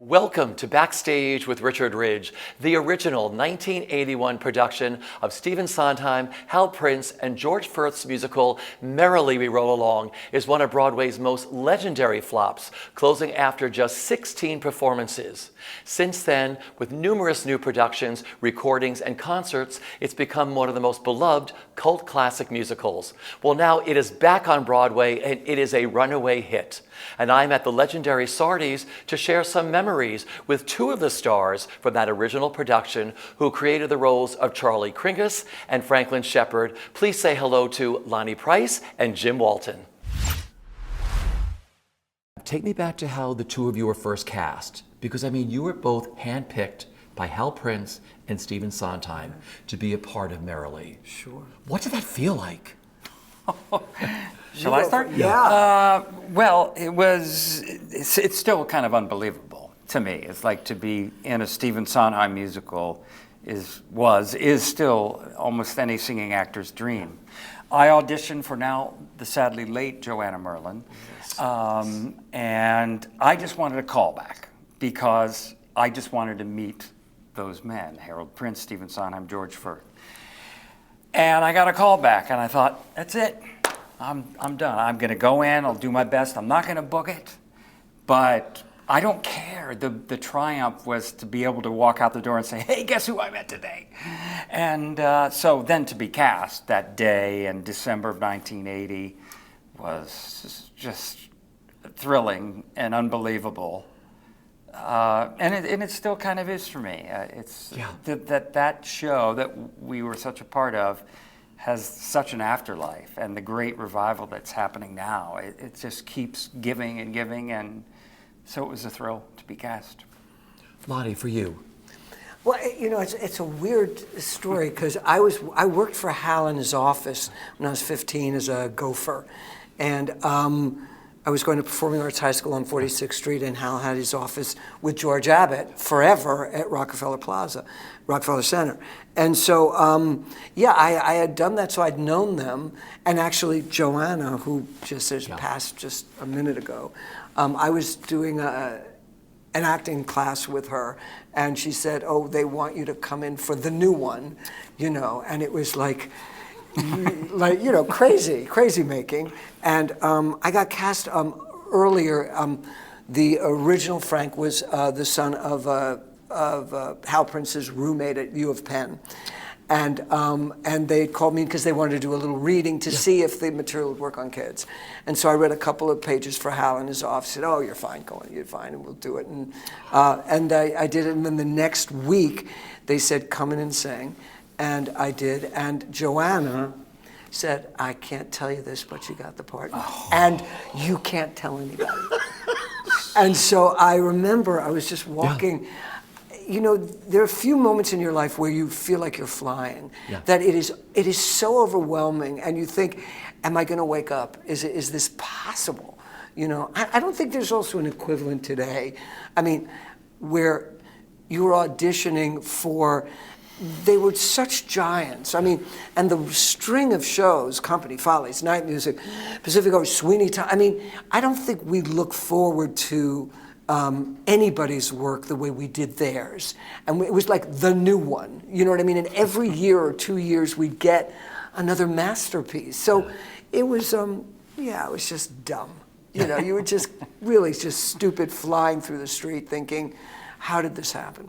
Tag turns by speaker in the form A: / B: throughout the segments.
A: Welcome to Backstage with Richard Ridge, the original 1981 production of Stephen Sondheim, Hal Prince, and George Furth's musical Merrily We Roll Along is one of Broadway's most legendary flops, closing after just 16 performances. Since then, with numerous new productions, recordings, and concerts, it's become one of the most beloved cult classic musicals. Well, now it is back on Broadway, and it is a runaway hit. And I'm at the legendary Sardi's to share some memories with two of the stars from that original production who created the roles of Charlie Kringus and Franklin Shepard. Please say hello to Lonny Price and Jim Walton. Take me back to how the two of you were first cast, because I mean, you were both handpicked by Hal Prince and Stephen Sondheim to be a part of Merrily.
B: Sure.
A: What did that feel like?
C: Shall I start?
B: Yeah.
C: Well, it's still kind of unbelievable to me. It's like to be in a Stephen Sondheim musical is still almost any singing actor's dream. I auditioned for now the sadly late Joanna Merlin, and I just wanted a callback because I just wanted to meet those men, Harold Prince, Stephen Sondheim, George Furth. And I got a call back, and I thought, that's it. I'm done. I'm going to go in. I'll do my best. I'm not going to book it, but I don't care. The triumph was to be able to walk out the door and say, hey, guess who I met today? And so then to be cast that day in December of 1980 was just thrilling and unbelievable. And it still kind of is for me. That show that we were such a part of has such an afterlife, and the great revival that's happening now, it just keeps giving and giving, and so it was a thrill to be cast.
A: Lonny, for you.
B: Well, you know, it's a weird story because I worked for Hal in his office when I was 15 as a gopher, and I was going to Performing Arts High School on 46th Street, and Hal had his office with George Abbott forever at Rockefeller Center. And so, I had done that, so I'd known them. And actually, Joanna, who just has passed just a minute ago, I was doing an acting class with her, and she said, oh, they want you to come in for the new one, you know, and it was like crazy making. And I got cast earlier. The original Frank was the son of Hal Prince's roommate at U of Penn. And they called me because they wanted to do a little reading to see if the material would work on kids. And so I read a couple of pages for Hal in his office. Said, "Oh, you're fine, go on, you're fine, and we'll do it." And I did it. And then the next week, they said, "Come in and sing," and I did. And Joanna said, "I can't tell you this, but you got the part, and you can't tell anybody." And so I remember I was just walking. Yeah. You know, there are a few moments in your life where you feel like you're flying, that it is so overwhelming, and you think, am I going to wake up? Is this possible? You know, I don't think there's also an equivalent today. I mean, where you were auditioning for, they were such giants. I mean, and the string of shows, Company, Follies, Night Music, Pacific Ocean, Sweeney Todd. I mean, I don't think we look forward to anybody's work the way we did theirs. And it was like the new one, you know what I mean? And every year or 2 years we'd get another masterpiece. So it was, it was just dumb. You know, you were just really just stupid flying through the street thinking, how did this happen?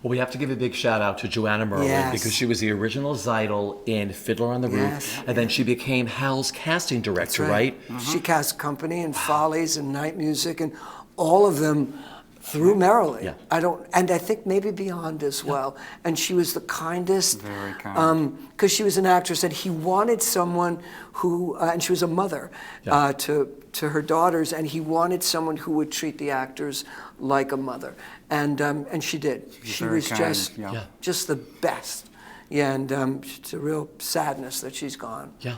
A: Well, we have to give a big shout out to Joanna Merlin because she was the original Zeidel in Fiddler on the Roof, and then she became Hal's casting director, right?
B: Mm-hmm. She cast Company and Follies and Night Music and all of them through Merrily.
A: Yeah.
B: And I think maybe beyond as well. And she was the kindest.
C: Very kind.
B: Because she was an actress, and he wanted someone who, and she was a mother to her daughters, and he wanted someone who would treat the actors like a mother. And she did. She was just the best. Yeah, and it's a real sadness that she's gone.
A: Yeah,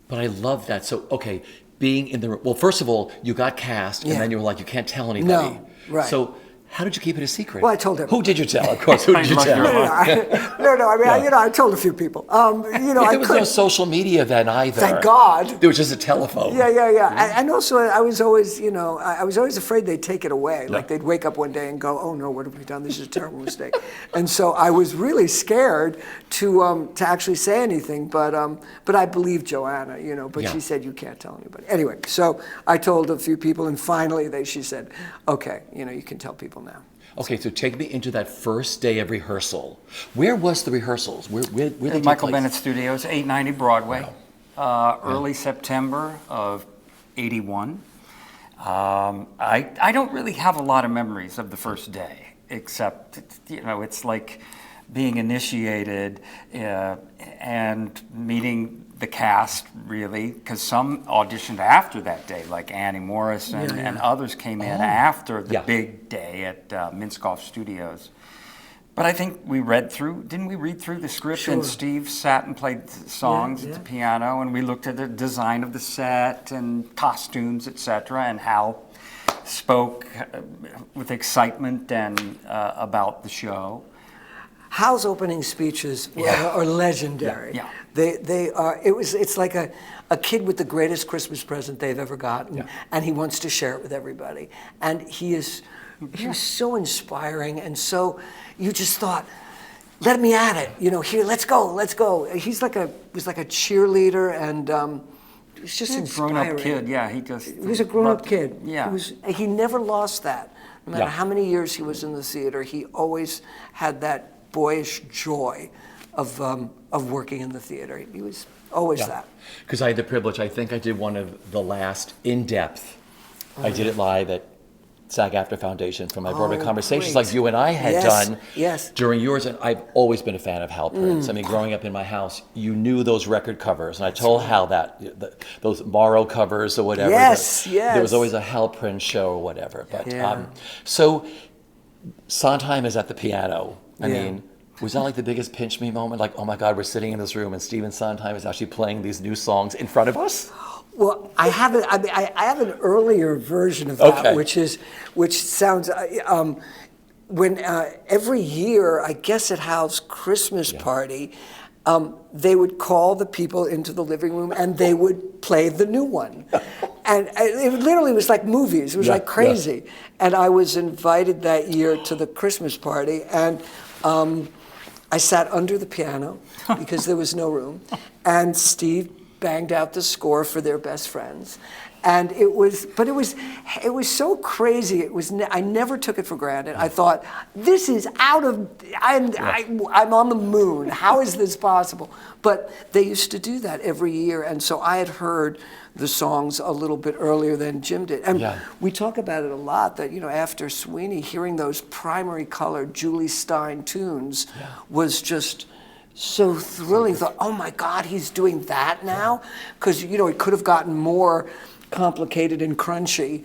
A: but I love that. So, okay, being in the room. Well, first of all, you got cast, and then you were like, you can't tell anybody.
B: No, right.
A: So How did you keep it a secret?
B: Well, I told everyone.
A: Who did you tell? Of course, who did you
C: love
A: tell?
C: your
B: No, I mean, I told a few people.
A: There was no social media then either.
B: Thank God.
A: There was just a telephone.
B: Yeah. And also, I was always, I was always afraid they'd take it away. Like they'd wake up one day and go, "Oh no, what have we done? This is a terrible mistake." And so I was really scared to actually say anything. But I believed Joanna, But she said you can't tell anybody. Anyway, so I told a few people, and finally she said, "Okay, you can tell people now."
A: Okay, so take me into that first day of rehearsal. Where was the rehearsals? Where did they take
C: Michael
A: place?
C: Bennett Studios, 890 Broadway, early September of '81. I don't really have a lot of memories of the first day, except, it's like being initiated and meeting the cast, really, because some auditioned after that day, like Annie Morrison and others came in after the big day at Minskoff Studios. But I think didn't we read through the script?
B: Sure.
C: And Steve sat and played songs at the piano, and we looked at the design of the set and costumes, etc., and Hal spoke with excitement and about the show.
B: Hal's opening speeches are legendary.
C: Yeah.
B: They are. It's like a kid with the greatest Christmas present they've ever gotten, and he wants to share it with everybody. And he's so inspiring, and so you just thought, let me at it. Here, let's go. He was like a cheerleader, and he was just inspiring.
C: Grown-up kid,
B: He was a grown-up kid.
C: Yeah.
B: He never lost that. No matter how many years he was in the theater, he always had that boyish joy of working in the theater. He was always that.
A: Because I had the privilege, I think I did one of the last in-depth. I did it live at SAG-AFTRA Foundation for my Broadway Conversations,
B: great.
A: like you and I had done
B: Yes.
A: during yours. And I've always been a fan of Hal Prince. I mean, growing up in my house, you knew those record covers. And I told Hal that, those Morrow covers or whatever.
B: Yes.
A: There was always a Hal Prince show or whatever. But so Sondheim is at the piano. I mean, was that like the biggest pinch me moment? Like, oh my God, we're sitting in this room and Stephen Sondheim is actually playing these new songs in front of us?
B: Well, I have an earlier version of that, which sounds when every year, I guess at Hal's Christmas party, they would call the people into the living room and they would play the new one. And it literally was like movies. It was like crazy. And I was invited that year to the Christmas party, and I sat under the piano because there was no room, and Steve banged out the score for Their Best Friends. And it was so crazy. I never took it for granted. I thought, this is I'm on the moon. How is this possible? But they used to do that every year, and so I had heard the songs a little bit earlier than Jim did. And we talk about it a lot, that after Sweeney, hearing those primary colored Julie Stein tunes was just so thrilling. Thought, oh my God, he's doing that now? Because it could have gotten more complicated and crunchy,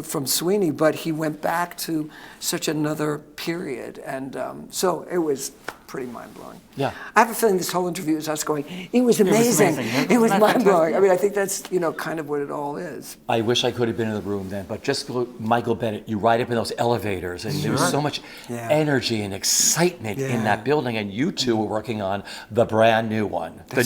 B: from Sweeney, but he went back to such another period, and so it was pretty mind-blowing.
A: Yeah.
B: I have a feeling this whole interview is us going, it was amazing. It was mind-blowing. I mean, I think that's, kind of what it all is.
A: I wish I could have been in the room then, but just Michael Bennett, you ride up in those elevators, and there was so much energy and excitement in that building, and you two were working on the brand new one, the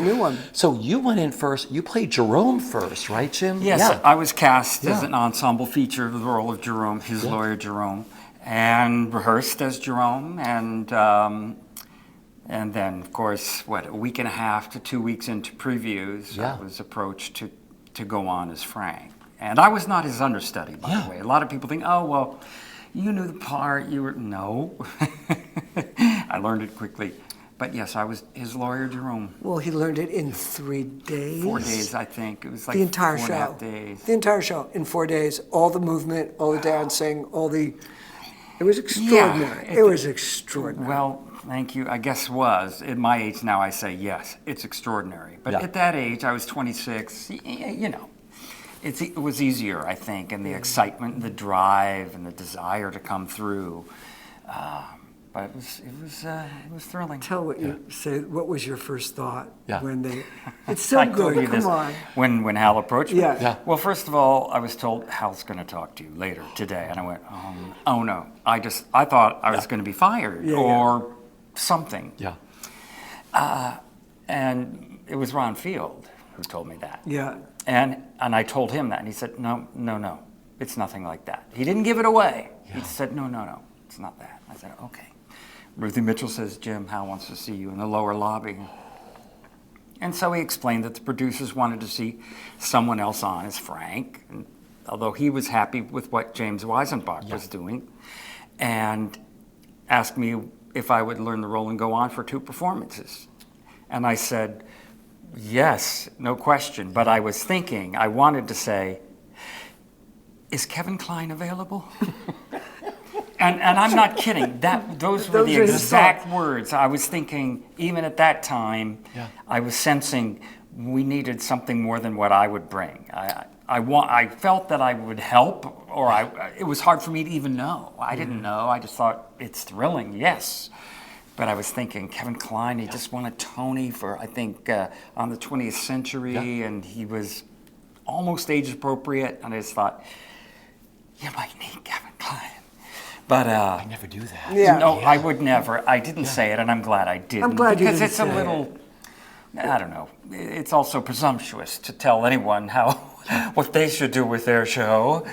A: new one. So you went in first, you played Jerome first, right, Jim?
C: Yes, I was cast as an ensemble feature of the role of Jerome, his lawyer Jerome, and rehearsed as Jerome, and then, of course, a week and a half to 2 weeks into previews, I was approached to go on as Frank. And I was not his understudy, by the way. A lot of people think, oh, well, you knew the part, no. I learned it quickly. But yes, I was his lawyer, Jerome.
B: Well, he learned it in 3 days.
C: 4 days, I think. It was like
B: the entire
C: 4.5 days.
B: The entire show in 4 days. All the movement, all the dancing, it was extraordinary. It was extraordinary.
C: Well, thank you. I guess at my age now, I say yes, it's extraordinary. But at that age, I was 26. It was easier, I think, and the excitement, and the drive, and the desire to come through. but it was thrilling.
B: Tell what you say. What was your first thought when they? It's so
C: I told
B: good.
C: you this
B: Come on.
C: when Hal approached me.
B: Yeah.
C: Well, first of all, I was told Hal's going to talk to you later today, and I went, oh no. I thought I was going to be fired or something.
A: Yeah.
C: And it was Ron Field who told me that.
B: Yeah.
C: And I told him that, and he said, no, it's nothing like that. He didn't give it away.
A: Yeah.
C: He said, no, it's not that. I said, okay. Ruthie Mitchell says, Jim, Hal wants to see you in the lower lobby. And so he explained that the producers wanted to see someone else on as Frank, and although he was happy with what James Weisenbach was doing, and asked me if I would learn the role and go on for 2 performances. And I said, yes, no question. But I was thinking, I wanted to say, is Kevin Kline available? and I'm not kidding. Those were the exact words. I was thinking, even at that time, I was sensing we needed something more than what I would bring. I felt that I would help, or it was hard for me to even know. I didn't know. I just thought, it's thrilling, yes. But I was thinking, Kevin Kline, he just won a Tony for, I think, on the 20th Century, and he was almost age appropriate, and I just thought, you might need Kevin Kline. But
A: I never do that.
B: Yeah.
C: no, I would never. I didn't say it, and I'm glad I didn't.
B: I'm glad you
C: because
B: didn't
C: it's a
B: say
C: little, I don't know. It's also presumptuous to tell anyone what they should do with their show,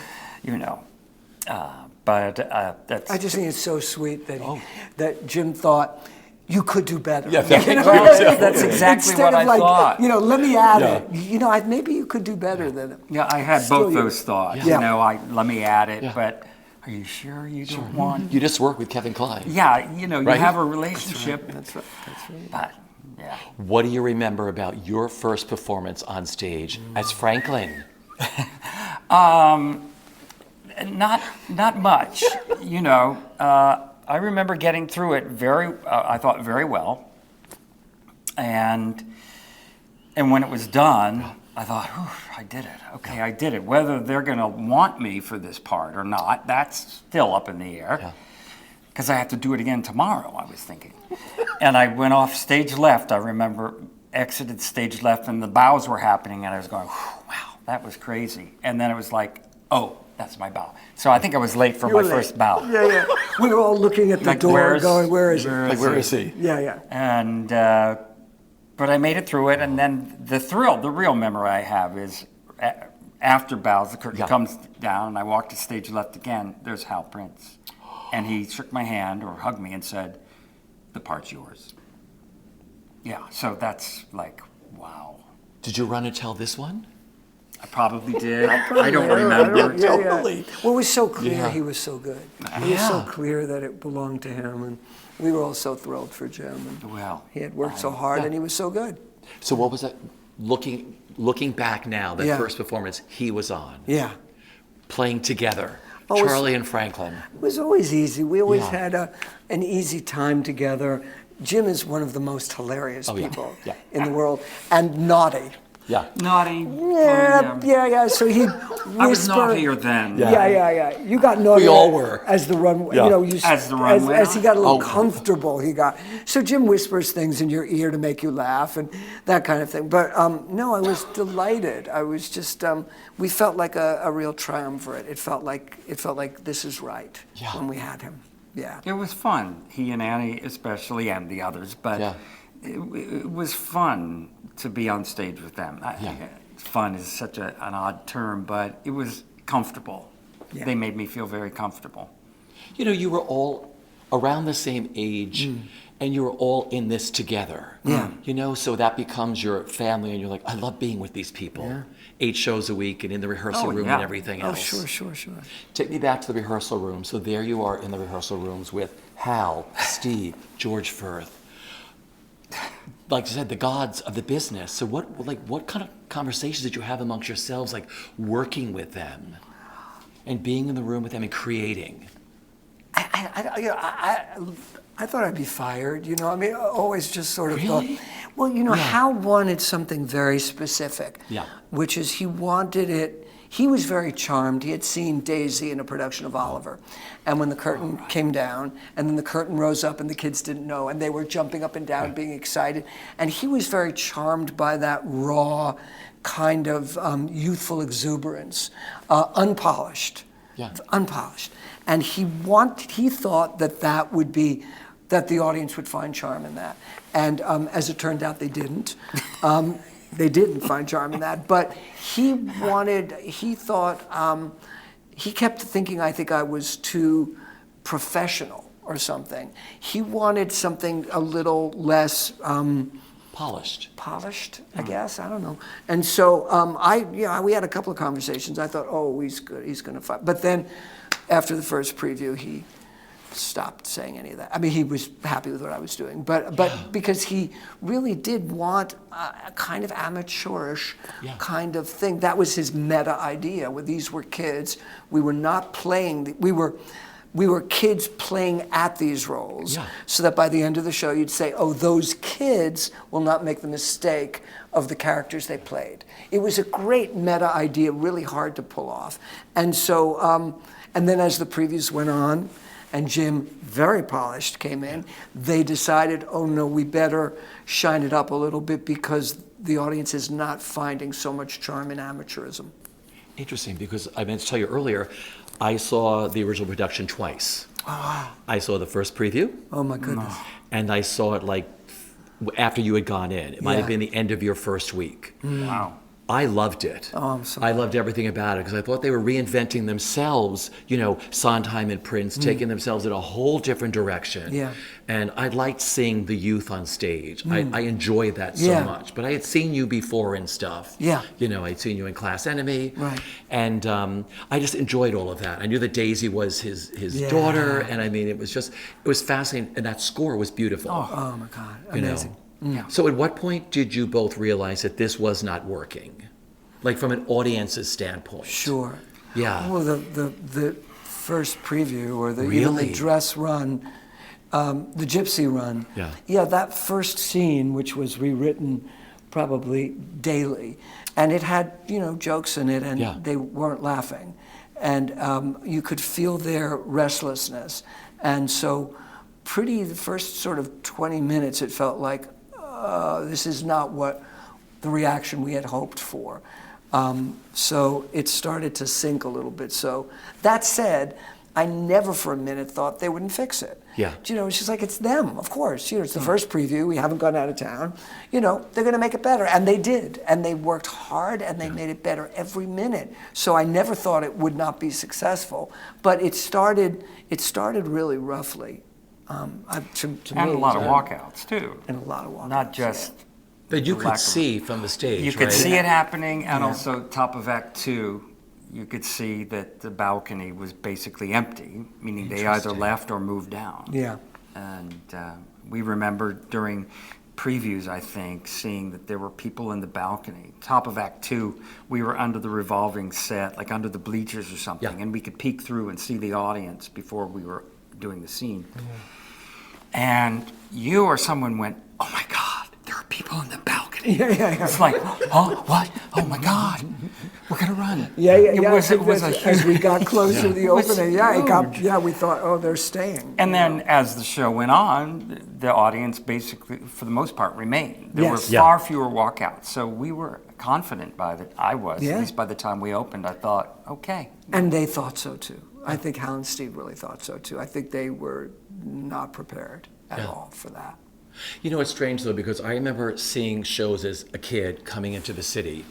C: But that's.
B: I just think it's so sweet that Jim thought you could do better.
A: Yeah,
C: that's exactly
B: Instead
C: what
B: of
C: I thought.
B: Let me add it. Maybe you could do better than it.
C: Yeah, I had both those thoughts.
B: Yeah.
C: Let me add it, but are you sure you don't want?
A: You just work with Kevin Kline.
C: Yeah, you
A: Right?
C: have a relationship.
B: That's right.
C: But yeah.
A: What do you remember about your first performance on stage as Franklin?
C: Not much. I remember getting through it I thought very well. And when it was done, I thought, I did it. Okay, I did it. Whether they're going to want me for this part or not, that's still up in the air. Because I have to do it again tomorrow, I was thinking. And I went off stage left. I remember exited stage left and the bows were happening and I was going, wow, that was crazy. And then it was like, oh, that's my bow. So I think I was late for my first bow.
B: Yeah. We were all looking at the door going, where is he?
A: Where is he?
B: Yeah.
C: And, but I made it through it. And then the real memory I have is after bows, the curtain comes down and I walked to stage left again. There's Hal Prince. And he shook my hand or hugged me and said, the part's yours. Yeah, so that's like, wow.
A: Did you run and tell this one?
C: I probably did. I don't remember.
A: Totally.
B: Well, it was so clear he was so good. It was so clear that it belonged to him. And we were all so thrilled for Jim. And
C: Well,
B: he had worked so hard and he was so good.
A: So what was that? Looking back now, that first performance he was on.
B: Yeah.
A: Playing together.
B: Oh,
A: Charlie and Franklin.
B: It was always easy. We always had an easy time together. Jim is one of the most hilarious people in the world, and naughty.
A: Yeah.
C: Naughty.
B: Yeah. So he'd whisper.
C: I was naughtier then.
B: Yeah. You got naughty.
A: We all were.
B: As the runway.
A: Yeah.
C: As the runway.
B: As he got a little comfortable, he got. So Jim whispers things in your ear to make you laugh and that kind of thing. But no, I was delighted. I was just. We felt like a real triumvirate. It felt like this is right when we had him. Yeah.
C: It was fun. He and Annie especially, and the others. But it was fun to be on stage with them. Fun is such an odd term, but it was comfortable. Yeah. They made me feel very comfortable.
A: You were all around the same age, and you were all in this together.
B: Yeah.
A: So that becomes your family, and you're like, I love being with these people.
B: Yeah.
A: 8 shows a week, and in the rehearsal room and everything else.
B: Sure.
A: Take me back to the rehearsal room. So there you are in the rehearsal rooms with Hal, Steve, George Firth. Like you said, the gods of the business. So what kind of conversations did you have amongst yourselves, like working with them and being in the room with them and creating?
B: I thought I'd be fired. I always just sort of
A: Really?
B: thought. Well, Hal wanted something very specific.
A: Yeah.
B: Which is he wanted it. he was very charmed. He had seen Daisy in a production of Oliver. And when the curtain came down, and then the curtain rose up and the kids didn't know, and they were jumping up and down, being excited. And he was very charmed by that raw kind of youthful exuberance, unpolished.
A: Yeah.
B: Unpolished. And he thought that would be, that the audience would find charm in that. And as it turned out, they didn't. They didn't find charm in that. But he thought, he kept thinking, I think I was too professional or something. He wanted something a little less
A: Polished.
B: polished, I guess. I don't know. And so we had a couple of conversations. I thought, oh, he's good. He's going to fight. But then after the first preview, he stopped saying any of that. I mean, he was happy with what I was doing, but because he really did want a kind of amateurish kind of thing. That was his meta idea. Where these were kids. We were not playing. We were kids playing at these roles, so that by the end of the show, you'd say, oh, those kids will not make the mistake of the characters they played. It was a great meta idea, really hard to pull off. And so, and then as the previews went on, and Jim, very polished, came in, they decided, oh no, we better shine it up a little bit because the audience is not finding so much charm in amateurism.
A: Interesting, because I meant to tell you earlier, I saw the original production twice. I saw the first preview.
B: Oh my goodness.
A: And I saw it like after you had gone in. It might have been the end of your first week.
C: Wow.
A: I loved it.
B: Oh, I'm so
A: I loved everything about it because I thought they were reinventing themselves, you know, Sondheim and Prince, taking themselves in a whole different direction.
B: Yeah.
A: And I liked seeing the youth on stage. I enjoyed that so much. But I had seen you before and stuff.
B: Yeah.
A: You know, I'd seen you in Class Enemy.
B: Right.
A: And I just enjoyed all of that. I knew that Daisy was his daughter. And I mean, it was fascinating. And that score was beautiful.
B: Oh my God,
A: You know?
B: amazing.
A: So at what point did you both realize that this was not working? Like from an audience's standpoint?
B: Sure.
A: Yeah.
B: Well, the first preview or even
A: Really?
B: the dress run, the gypsy run.
A: Yeah.
B: Yeah, that first scene, which was rewritten probably daily, and it had, you know, jokes in it, and they weren't laughing. And you could feel their restlessness. And so the first sort of 20 minutes, it felt like, this is not what the reaction we had hoped for. So it started to sink a little bit. So that said, I never for a minute thought they wouldn't fix it.
A: Yeah.
B: You know, it's just like, it's them, of course. You know, it's the first preview. We haven't gone out of town. You know, they're going to make it better. And they did. And they worked hard and they made it better every minute. So I never thought it would not be successful. But it started really roughly.
C: And a lot of walkouts, too.
B: And a lot of walkouts.
C: Not just...
A: But you
C: lack
A: could
C: of-
A: see from the stage,
C: You could
A: right?
C: see it happening, and also top of Act 2, you could see that the balcony was basically empty, meaning they either left or moved down.
B: Yeah.
C: And we remember during previews, I think, seeing that there were people in the balcony. Top of Act 2, we were under the revolving set, like under the bleachers or something, and we could peek through and see the audience before we were doing the scene. And you or someone went, oh my God, there are people in the balcony.
B: Yeah.
C: It's like, oh, what? Oh my God, we're gonna run.
B: Yeah.
C: It was a
B: as we
C: huge.
B: got closer to the
C: It was
B: opening, we thought, oh, they're staying.
C: And then as the show went on, the audience basically, for the most part, remained. There were
B: Yes.
C: far fewer walkouts. So we were confident at
B: Yeah.
C: least by the time we opened, I thought, okay.
B: And they thought so too. I think Hal and Steve really thought so too. I think they were not prepared at all for that.
A: You know, it's strange though, because I remember seeing shows as a kid coming into the city,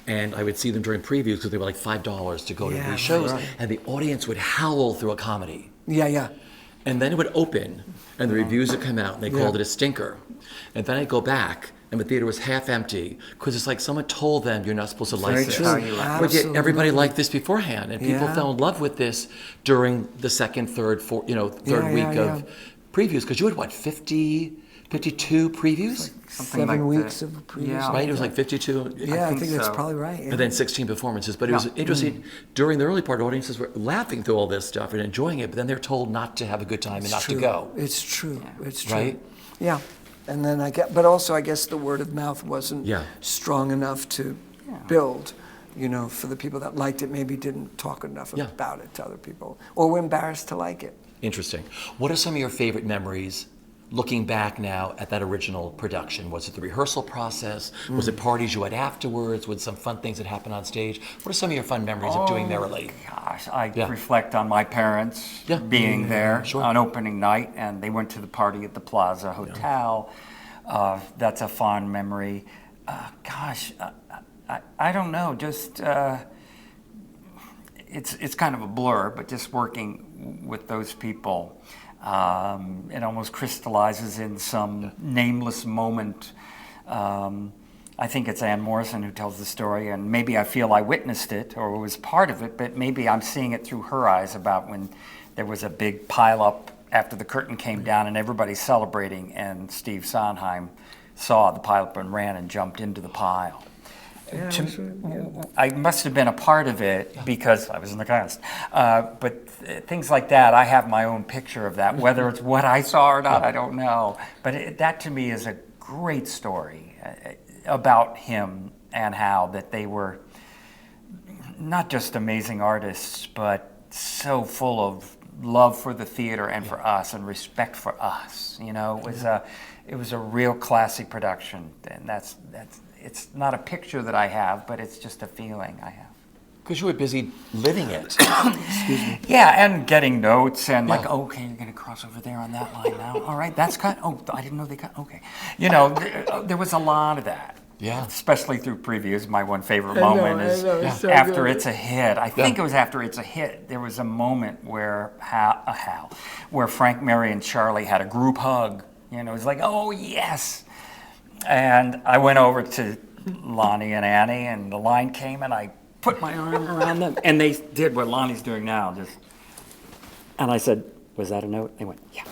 A: and I would see them during previews because they were like $5 to go to these shows, and the audience would howl through a comedy.
B: Yeah.
A: And then it would open, and the reviews would come out, and they called it a stinker. And then I'd go back, and the theater was half empty, because it's like someone told them you're not supposed to like
B: Very
A: this.
B: true.
A: But yet
B: Absolutely.
A: everybody liked this beforehand, and people
B: Yeah.
A: fell in love with this during the second, third, fourth, third week of previews. Because you had, what, 52 previews?
C: Something
B: 7
C: like
B: weeks
C: that.
B: of previews.
C: Yeah.
A: Right? It was like 52.
B: Yeah, I
C: think
B: think that's
C: so.
B: probably right. Yeah.
A: And then 16 performances. But it was interesting. During the early part, audiences were laughing through all this stuff and enjoying it, but then they're told not to have a good time and not to go.
B: It's true. It's true.
A: Right?
B: Yeah. And then but also I guess the word of mouth wasn't
A: Yeah.
B: strong enough to build. for the people that liked it, maybe didn't talk enough about it to other people, or were embarrassed to like it.
A: Interesting. What are some of your favorite memories looking back now at that original production? Was it the rehearsal process? Was it parties you had afterwards? Was some fun things that happened on stage? What are some of your fun memories of doing Merrily?
C: Gosh, I reflect on my parents being there on opening night, and they went to the party at the Plaza Hotel. That's a fond memory. I don't know, just it's kind of a blur, but just working with those people, it almost crystallizes in some nameless moment. I think it's Ann Morrison who tells the story, and maybe I feel I witnessed it or was part of it, but maybe I'm seeing it through her eyes about when there was a big pileup after the curtain came down and everybody's celebrating, and Steve Sondheim saw the pileup and ran and jumped into the pile. I must have been a part of it because I was in the cast. But things like that, I have my own picture of that. Whether it's what I saw or not, I don't know. But that to me is a great story about him and how that they were not just amazing artists, but so full of love for the theater and for us and respect for us. It was a real classy production, and that's it's not a picture that I have, but it's just a feeling I have.
A: Because you were busy living it.
B: Excuse me.
C: Yeah, and getting notes and okay, you're going to cross over there on that line now. All right, that's cut. Oh, I didn't know they cut. Okay. There was a lot of that.
A: Yeah.
C: Especially through previews. My one favorite moment is
B: so
C: after
B: good.
C: It's a hit. I think it was after It's a Hit. There was a moment where where Frank, Mary, and Charlie had a group hug. It was like, oh yes. And I went over to Lonny and Annie, and the line came, and I put my arm around them, and they did what Lonnie's doing now, and I said, was that a note? They went, yeah.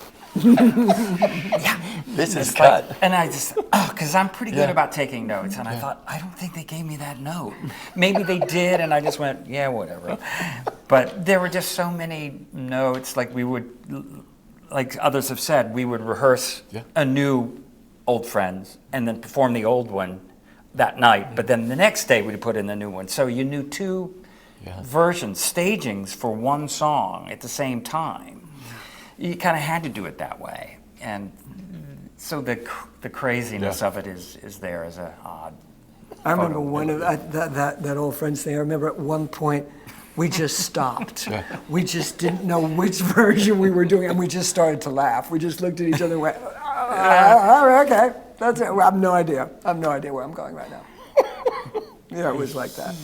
A: This is cut.
C: And I just, because I'm pretty good about taking notes, and I thought, I don't think they gave me that note. Maybe they did, and I just went, yeah, whatever. But there were just so many notes, like others have said, we would rehearse a new Old Friends and then perform the old one that night, but then the next day we'd put in the new one. So you knew two versions, stagings for one song at the same time. You kind of had to do it that way, and so the craziness of it is there as an odd.
B: I remember one of that Old Friends thing. I remember at one point we just stopped. We just didn't know which version we were doing, and we just started to laugh. We just looked at each other and went, okay, that's it. Well, I have no idea. I have no idea where I'm going right now. It was like that.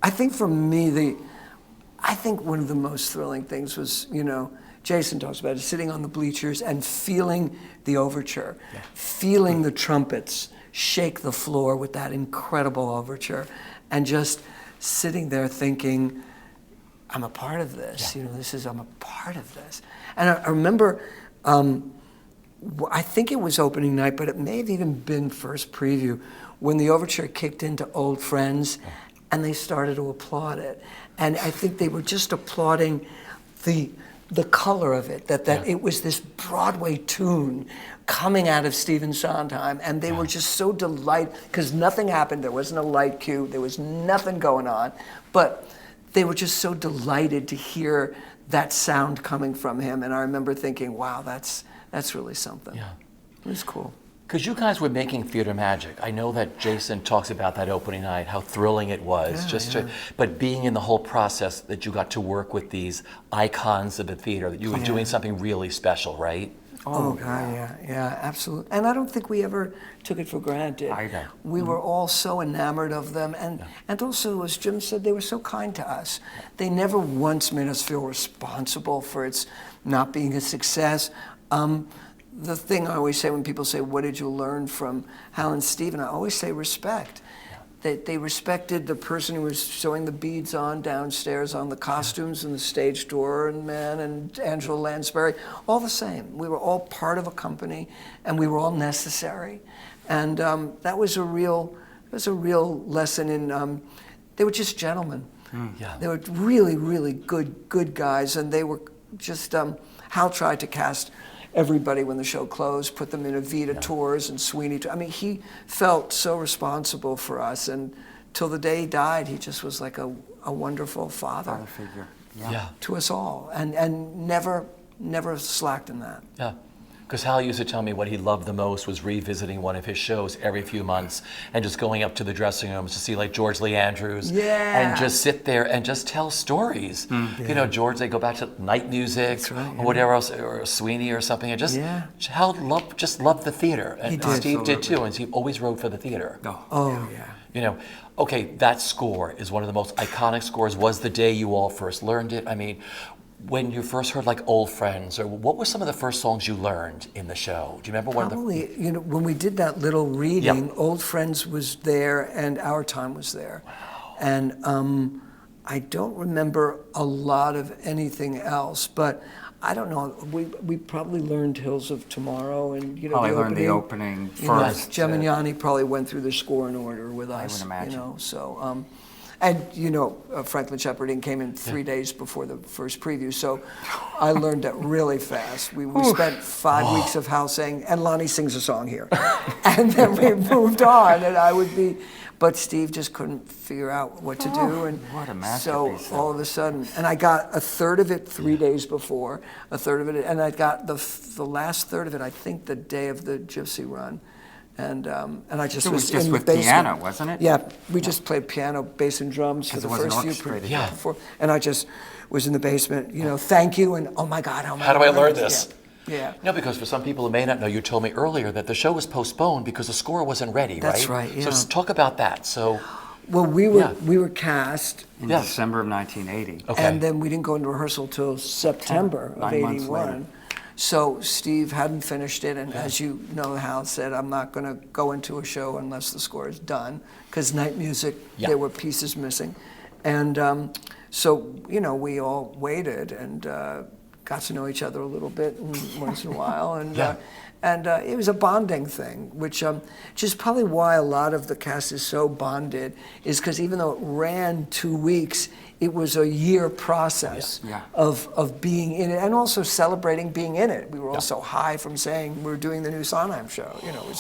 B: I think for me, I think one of the most thrilling things was, Jason talks about it, sitting on the bleachers and feeling the overture, feeling the trumpets shake the floor with that incredible overture, and just sitting there thinking, I'm a part of this. I'm a part of this. And I remember, I think it was opening night, but it may have even been first preview, when the overture kicked into Old Friends, and they started to applaud it. And I think they were just applauding the color of it, that it was this Broadway tune coming out of Stephen Sondheim, and they were just so delighted, because nothing happened, there wasn't a light cue, there was nothing going on, but they were just so delighted to hear that sound coming from him, and I remember thinking, wow, that's really something. It was cool.
A: Because you guys were making theater magic. I know that Jason talks about that opening night, how thrilling it was. But being in the whole process, that you got to work with these icons of the theater, that you were doing something really special, right?
B: Oh, God, yeah, absolutely. And I don't think we ever took it for granted. We were all so enamored of them. And also, as Jim said, they were so kind to us. They never once made us feel responsible for its not being a success. The thing I always say when people say, what did you learn from Hal and Stephen? I always say respect. That they respected the person who was sewing the beads on downstairs on the costumes and the stage door and Angela Lansbury, all the same. We were all part of a company, and we were all necessary. And that was a real lesson in, they were just gentlemen. They were really, really good guys, and they were just, Hal tried to cast everybody when the show closed, put them in Evita tours and Sweeney. I mean, he felt so responsible for us, and till the day he died, he just was like a wonderful father
C: Father figure.
A: Yeah.
B: to us all, and never slacked in that.
A: Yeah. Because Hal used to tell me what he loved the most was revisiting one of his shows every few months and just going up to the dressing rooms to see like George Lee Andrews and just sit there and just tell stories. You know, George, they go back to night music or whatever else, or Sweeney or something, and just Hal loved the theater. And Steve did too, and he always wrote for the theater. You know, okay, that score is one of the most iconic scores. Was the day you all first learned it? I mean, when you first heard like Old Friends, or what were some of the first songs you learned in the show? Do you remember one of the?
B: Probably, you know, when we did that little reading, Old Friends was there and Our Time was there. Wow. And I don't remember a lot of anything else, but I don't know. We probably learned Hills of Tomorrow, and you know,
C: I learned the opening first.
B: Jem and Yanni probably went through the score in order with us.
C: I would imagine.
B: You know, so. And you know, Franklin Shepherding came in 3 days before the first preview, so I learned that really fast. We spent 5 weeks of Hal saying, and Lonny sings a song here, and then we moved on, and I would be, but Steve just couldn't figure out what to do, and
C: what a masterpiece,
B: so all of a sudden, and I got a third of it 3 days before, a third of it, and I got the last third of it, I think, the day of the Gypsy Run. And I just
C: it was just
B: in
C: with
B: the basement.
C: piano, wasn't it?
B: Yeah, we just played piano, bass, and drums for the first few before. And I just was in the basement, you know, thank you, and oh my God,
A: how do I learn this?
B: Yeah.
A: No, because for some people who may not know, you told me earlier that the show was postponed because the score wasn't ready, right?
B: That's right, yeah.
A: So talk about that. So,
B: well, we were cast
C: in December of 1980.
A: Okay.
B: And then we didn't go into rehearsal till September of 81. So Steve hadn't finished it, and as you know, Hal said, I'm not going to go into a show unless the score is done, because night music, there were pieces missing. And so, you know, we all waited and got to know each other a little bit once in a while. And it was a bonding thing, which is probably why a lot of the cast is so bonded, is because even though it ran 2 weeks, it was a year process of being in it, and also celebrating being in it. We were all so high from saying we're doing the new Sondheim show. You know, it was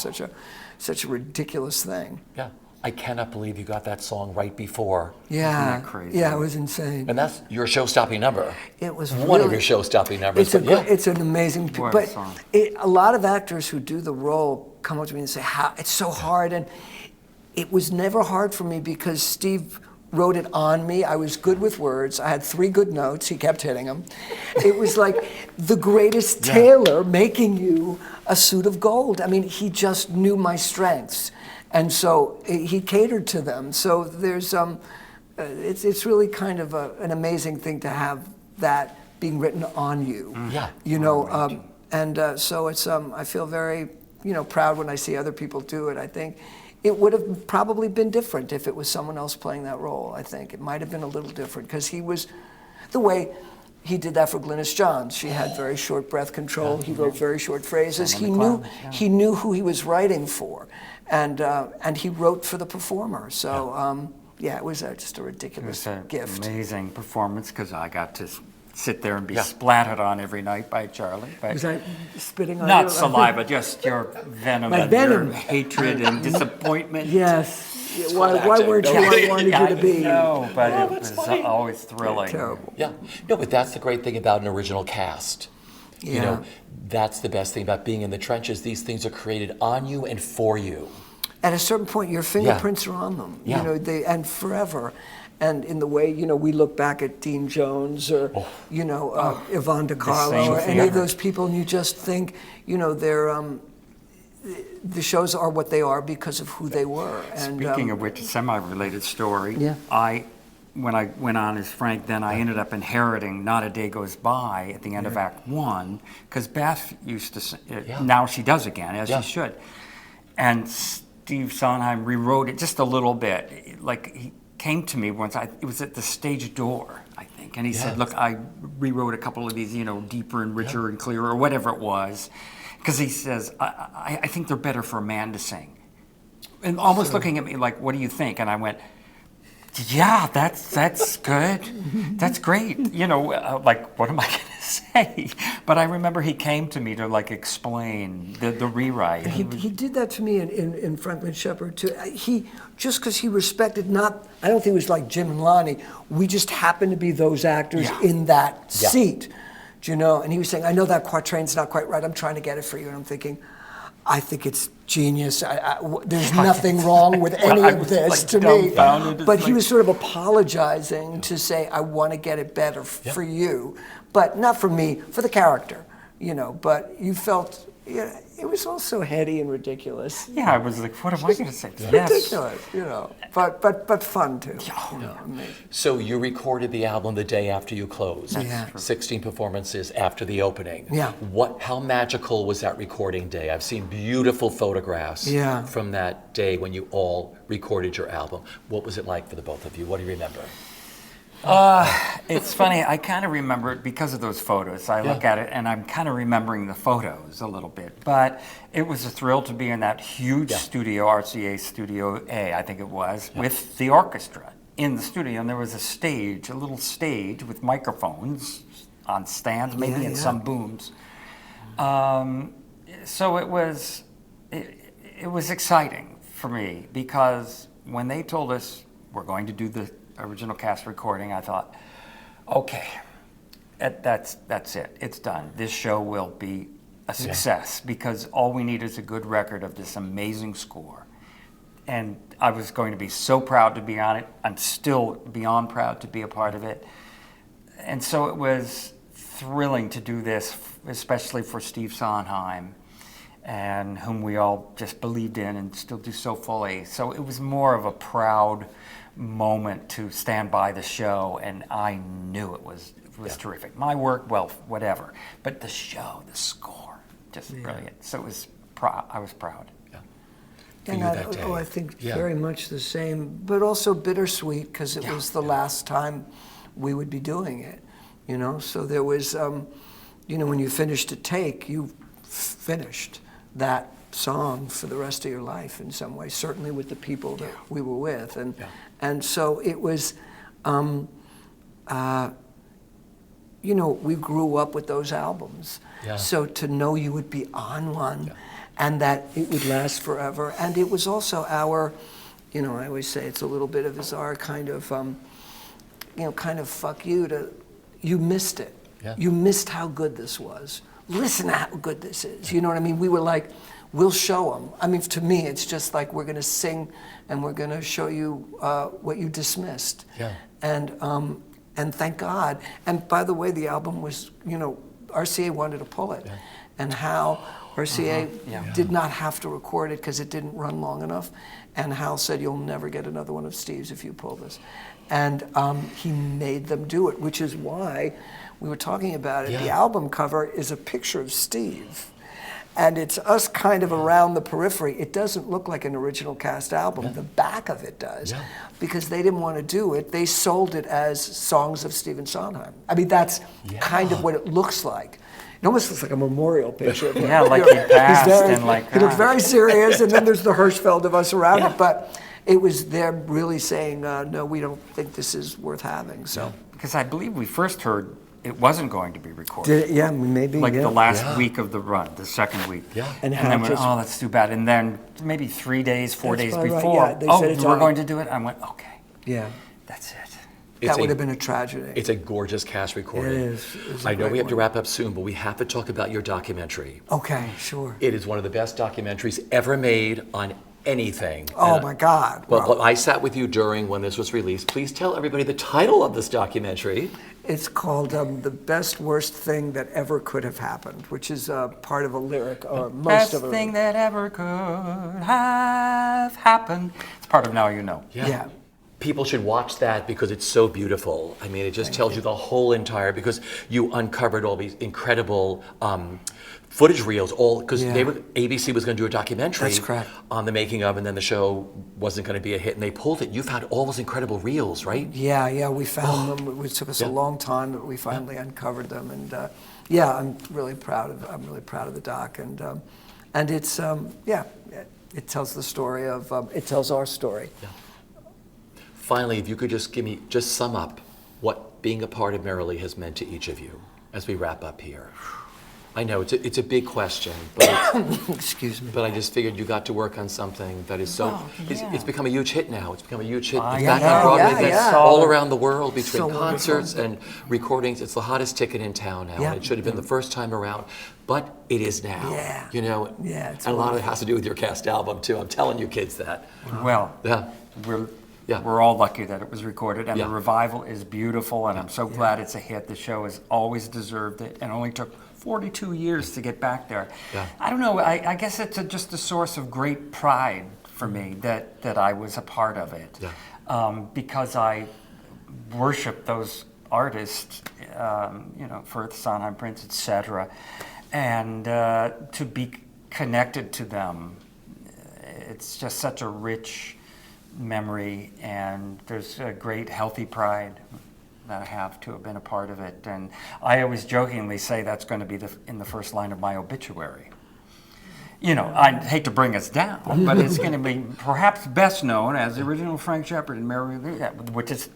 B: such a ridiculous thing.
A: Yeah. I cannot believe you got that song right before.
B: Yeah,
C: isn't that crazy?
B: Yeah, it was insane.
A: And that's your show-stopping number.
B: It was
A: one of your show-stopping numbers.
B: It's an amazing. But a lot of actors who do the role come up to me and say, "How it's so hard," and it was never hard for me because Steve wrote it on me. I was good with words. I had 3 good notes. He kept hitting them. It was like the greatest tailor making you a suit of gold. I mean, he just knew my strengths. And so he catered to them. So there's, it's really kind of an amazing thing to have that being written on you. You know, so it's, I feel very, you know, proud when I see other people do it. I think it would have probably been different if it was someone else playing that role. I think it might have been a little different because he was, the way he did that for Glynis Johns. She had very short breath control. He wrote very short phrases. He knew who he was writing for. And he wrote for the performer. So, it was just a ridiculous gift.
C: It was an amazing performance because I got to sit there and be splattered on every night by Charlie.
B: Was I spitting on
C: not
B: you?
C: Not saliva, just your venom and your hatred and disappointment.
B: Yes. Why weren't you where I wanted you to be?
C: No, but it was always thrilling.
B: Terrible.
A: Yeah. No, but that's the great thing about an original cast.
B: Yeah.
A: You know, that's the best thing about being in the trenches. These things are created on you and for you.
B: At a certain point, your fingerprints are on them. You know, and forever. And in the way, you know, we look back at Dean Jones or, you know, Yvonne DiCarlo or any of those people, and you just think, you know, they're, the shows are what they are because of who they were. And,
C: speaking of which, a semi-related story, when I went on as Frank, then I ended up inheriting Not a Day Goes By at the end of Act 1, because Beth used to, now she does again, as she should. And Steve Sondheim rewrote it just a little bit. Like, he came to me once, it was at the stage door, I think, and he said, look, I rewrote a couple of these, you know, deeper and richer and clearer, or whatever it was, because he says, I think they're better for a man to sing. And almost looking at me like, what do you think? And I went, yeah, that's good. That's great. You know, like, what am I going to say. But I remember he came to me to like explain the rewrite.
B: He did that to me in Franklin Shepherd too. He just because he respected not. I don't think it was like Jim and Lonny. We just happened to be those actors in that seat, do you know? And he was saying, "I know that quatrain's not quite right. I'm trying to get it for you." And I'm thinking, I think it's genius. There's nothing wrong with any of this to me. But he was sort of apologizing to say, I want to get it better for you, but not for me, for the character, you know. But you felt, it was also heady and ridiculous.
C: Yeah, I was like, what am I going to say?
B: Ridiculous, you know, but fun too. You know, amazing.
A: So you recorded the album the day after you closed.
B: Yeah.
A: 16 performances after the opening.
B: Yeah.
A: How magical was that recording day? I've seen beautiful photographs from that day when you all recorded your album. What was it like for the both of you? What do you remember?
C: It's funny, I kind of remember it because of those photos. I look at it and I'm kind of remembering the photos a little bit. But it was a thrill to be in that huge studio, RCA Studio A, I think it was, with the orchestra in the studio. And there was a little stage with microphones on stands, maybe and some booms. So it was exciting for me because when they told us we're going to do the original cast recording, I thought, okay, that's it. It's done. This show will be a success because all we need is a good record of this amazing score. And I was going to be so proud to be on it. I'm still beyond proud to be a part of it. And so it was thrilling to do this, especially for Steve Sondheim, and whom we all just believed in and still do so fully. So it was more of a proud moment to stand by the show, and I knew it was terrific. My work, well, whatever, but the show, the score, just brilliant. So it was I was proud.
B: And I think very much the same, but also bittersweet because it was the last time we would be doing it, you know. So there was, you know, when you finished a take, you finished that song for the rest of your life in some way, certainly with the people that we were with. And so it was, you know, we grew up with those albums. So to know you would be on one and that it would last forever. And it was also our, you know, I always say it's a little bit of our kind of, you know, kind of fuck you to, you missed it. You missed how good this was. Listen to how good this is. You know what I mean? We were like, we'll show them. I mean, to me, it's just like we're going to sing and we're going to show you what you dismissed. And thank God. And by the way, the album was, you know, RCA wanted to pull it. And how RCA did not have to record it because it didn't run long enough. And Hal said, you'll never get another one of Steve's if you pull this. And he made them do it, which is why we were talking about it. The album cover is a picture of Steve. And it's us kind of around the periphery. It doesn't look like an original cast album. The back of it does. Because they didn't want to do it. They sold it as songs of Stephen Sondheim. I mean, that's kind of what it looks like. It almost looks like a memorial picture of him.
C: Like he passed and like...
B: He looked very serious, and then there's the Hirschfeld of us around it. But it was them really saying, no, we don't think this is worth having. So
C: because I believe we first heard it wasn't going to be recorded.
B: Maybe.
C: Like the last week of the run, the second week.
B: And
C: then went, oh, that's too bad. And then maybe 3 days, 4 days before, we're going to do it. I went, okay. That's it.
B: That would have been a tragedy.
A: It's a gorgeous cast recording.
B: It is.
A: I know we have to wrap up soon, but we have to talk about your documentary.
B: Okay, sure.
A: It is one of the best documentaries ever made on anything.
B: Oh my God.
A: Well, I sat with you when this was released. Please tell everybody the title of this documentary.
B: It's called The Best Worst Thing That Ever Could Have Happened, which is part of a lyric, or most of a lyric.
C: Best thing that ever could have happened. It's part of Now You Know.
B: Yeah.
A: People should watch that because it's so beautiful. I mean, it just tells you the whole entire, because you uncovered all these incredible footage reels, because ABC was going to do a documentary on the making of, and then the show wasn't going to be a hit, and they pulled it. You found all those incredible reels, right?
B: Yeah, we found them. It took us a long time, but we finally uncovered them, and I'm really proud of the doc, and it's it tells the story of it tells our story.
A: Finally, if you could just sum up what being a part of Merrily has meant to each of you. as we wrap up here? I know it's a big question, but
B: Excuse me.
A: but I just figured you got to work on something that is so.
C: Oh, yeah.
A: It's become a huge hit now. It's become a huge hit. It's
C: Yeah,
A: back on Broadway.
B: yeah,
A: That's
B: yeah.
A: all around the world between
B: So
A: concerts and recordings. It's the hottest ticket in town now.
B: Yeah.
A: And it should have been the first time around, but it is now.
B: Yeah.
A: You know.
B: Yeah, it's
A: And a lot of it
B: wonderful.
A: has to do with your cast album too. I'm telling you kids that.
C: Well,
A: Yeah. Yeah.
C: we're all lucky that it was recorded, and
A: Yeah.
C: the revival is beautiful, and I'm so glad it's a hit. The show has always deserved it, and only took 42 years to get back there.
A: Yeah.
C: I don't know, I guess it's just a source of great pride for me that I was a part of it.
A: Yeah.
C: Because I worship those artists, Firth, Sondheim, Prince, etc., and to be connected to them, it's just such a rich memory, and there's a great healthy pride that I have to have been a part of it. And I always jokingly say that's going to be in the first line of my obituary. You know, I hate to bring us down, but it's going to be perhaps best known as the original Frank Shepherd in Merrily We Roll Along, which is,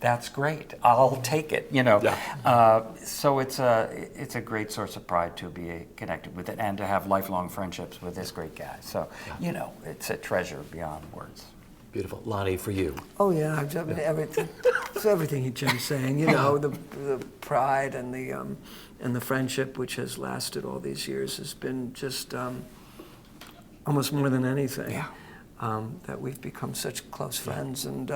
C: that's great. I'll take it, you know.
A: Yeah.
C: So it's a great source of pride to be connected with it and to have lifelong friendships with this great guy. So, you know, it's a treasure beyond words.
A: Beautiful. Lonnie, for you.
B: Oh yeah, I've done everything. It's everything Jim's saying. You know, the pride and the friendship which has lasted all these years has been just almost more than anything.
C: Yeah.
B: That we've become such close friends, and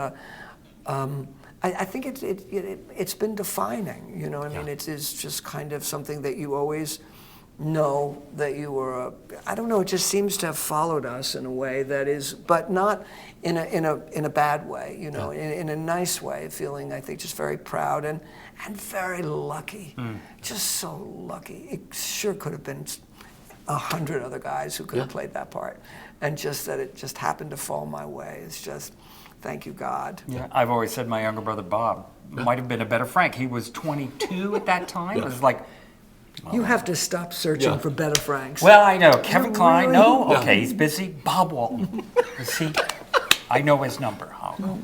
B: I think it's been defining. You know, I mean, it is just kind of something that you always know that you were. I don't know. It just seems to have followed us in a way that is, but not in a bad way. You know, in a nice way. Feeling, I think, just very proud and very lucky. Just so lucky. It sure could have been 100 other guys who could have played that part, and just that it just happened to fall my way. It's just, thank you, God.
C: Yeah, I've always said my younger brother Bob might have been a better Frank. He was 22 at that time. It was like,
B: You have to stop searching for better Franks.
C: well, I know Kevin Kline.
B: really?
C: No, okay, he's busy. Bob Walton. See, I know his number. Oh.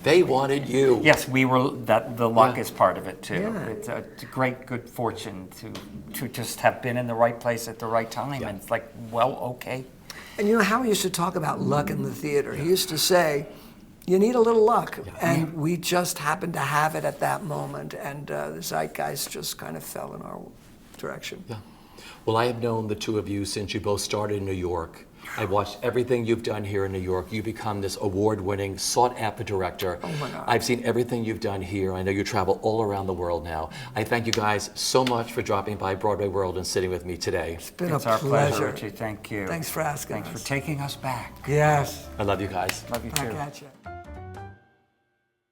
A: They wanted you.
C: Yes, we were. That the luck is part of it too.
B: Yeah.
C: It's a great good fortune to just have been in the right place at the right time, and it's like, well, okay.
B: And you know, Howard used to talk about luck in the theater. He used to say, you need a little luck, and we just happened to have it at that moment, and the zeitgeist just kind of fell in our direction.
A: Yeah. Well, I have known the two of you since you both started in New York. I've watched everything you've done here in New York. You've become this award-winning, sought-after director.
B: Oh my God.
A: I've seen everything you've done here. I know you travel all around the world now. I thank you guys so much for dropping by Broadway World and sitting with me today.
B: It's been
C: It's
B: a
C: our pleasure,
B: pleasure.
C: Richie. Thank you.
B: Thanks for asking
C: Thanks
B: us.
C: for taking us back.
B: Yes.
A: I love you guys.
C: Love you
B: Back
C: too.
B: at you.